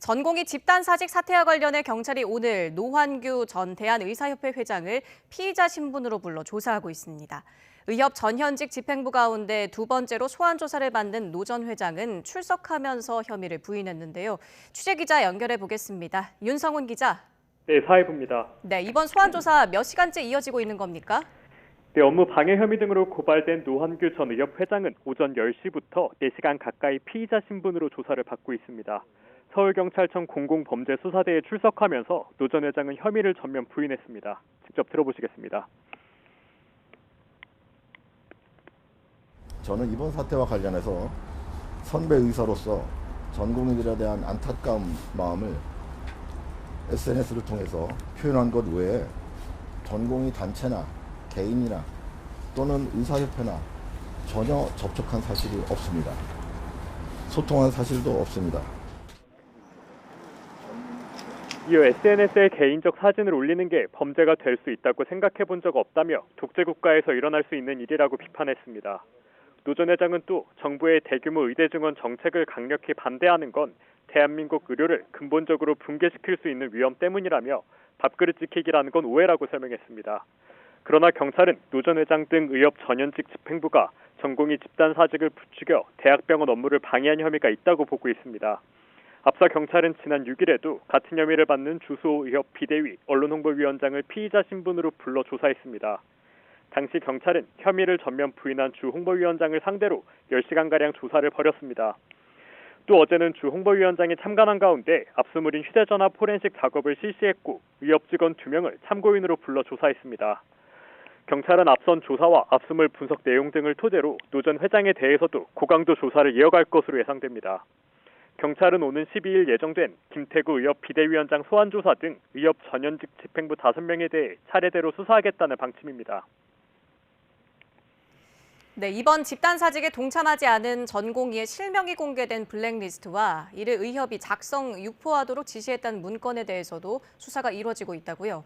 전공의 집단사직 사태와 관련해 경찰이 오늘 노환규 전 대한의사협회 회장을 피의자 신분으로 불러 조사하고 있습니다. 의협 전현직 집행부 가운데 두 번째로 소환 조사를 받는 노 전 회장은 출석하면서 혐의를 부인했는데요. 취재기자 연결해 보겠습니다. 윤성훈 기자. 네, 사회부입니다. 네, 이번 소환 조사 몇 시간째 이어지고 있는 겁니까? 네, 업무 방해 혐의 등으로 고발된 노환규 전 의협 회장은 오전 10시부터 4시간 가까이 피의자 신분으로 조사를 받고 있습니다. 서울경찰청 공공범죄수사대에 출석하면서 노 전 회장은 혐의를 전면 부인했습니다. 직접 들어보시겠습니다. 저는 이번 사태와 관련해서 선배 의사로서 전 국민들에 대한 안타까운 마음을 SNS를 통해서 표현한 것 외에 전공의 단체나 개인이나 또는 의사협회나 전혀 접촉한 사실이 없습니다. 소통한 사실도 없습니다. 이어 SNS에 개인적 사진을 올리는 게 범죄가 될 수 있다고 생각해 본 적 없다며 독재국가에서 일어날 수 있는 일이라고 비판했습니다. 노 전 회장은 또 정부의 대규모 의대 증원 정책을 강력히 반대하는 건 대한민국 의료를 근본적으로 붕괴시킬 수 있는 위험 때문이라며 밥그릇 지키기라는 건 오해라고 설명했습니다. 그러나 경찰은 노 전 회장 등 의협 전현직 집행부가 전공의 집단 사직을 부추겨 대학병원 업무를 방해한 혐의가 있다고 보고 있습니다. 앞서 경찰은 지난 6일에도 같은 혐의를 받는 주수호 의협 비대위 언론홍보위원장을 피의자 신분으로 불러 조사했습니다. 당시 경찰은 혐의를 전면 부인한 주 홍보위원장을 상대로 10시간가량 조사를 벌였습니다. 또 어제는 주 홍보위원장이 참관한 가운데 압수물인 휴대전화 포렌식 작업을 실시했고 의협 직원 2명을 참고인으로 불러 조사했습니다. 경찰은 앞선 조사와 압수물 분석 내용 등을 토대로 노 전 회장에 대해서도 고강도 조사를 이어갈 것으로 예상됩니다. 경찰은 오는 12일 예정된 김태구 의협 비대위원장 소환조사 등 의협 전현직 집행부 5명에 대해 차례대로 수사하겠다는 방침입니다. 네, 이번 집단 사직에 동참하지 않은 전공의의 실명이 공개된 블랙리스트와 이를 의협이 작성 유포하도록 지시했다는 문건에 대해서도 수사가 이루어지고 있다고요.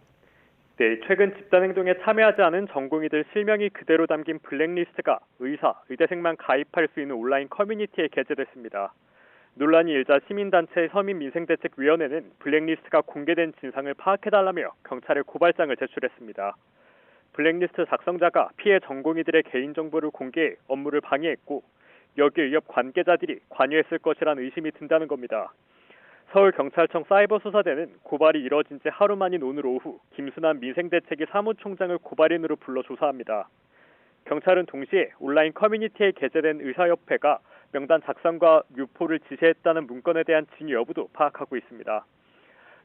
네, 최근 집단행동에 참여하지 않은 전공의들 실명이 그대로 담긴 블랙리스트가 의사, 의대생만 가입할 수 있는 온라인 커뮤니티에 게재됐습니다. 논란이 일자 시민단체 서민민생대책위원회는 블랙리스트가 공개된 진상을 파악해달라며 경찰에 고발장을 제출했습니다. 블랙리스트 작성자가 피해 전공의들의 개인정보를 공개해 업무를 방해했고 여기에 의협 관계자들이 관여했을 것이라는 의심이 든다는 겁니다. 서울경찰청 사이버수사대는 고발이 이뤄진 지 하루 만인 오늘 오후 김순환 민생대책위 사무총장을 고발인으로 불러 조사합니다. 경찰은 동시에 온라인 커뮤니티에 게재된 의사협회가 명단 작성과 유포를 지시했다는 문건에 대한 진위 여부도 파악하고 있습니다.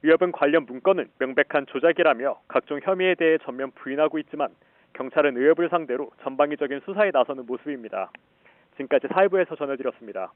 의협은 관련 문건은 명백한 조작이라며 각종 혐의에 대해 전면 부인하고 있지만 경찰은 의협을 상대로 전방위적인 수사에 나서는 모습입니다. 지금까지 사회부에서 전해드렸습니다.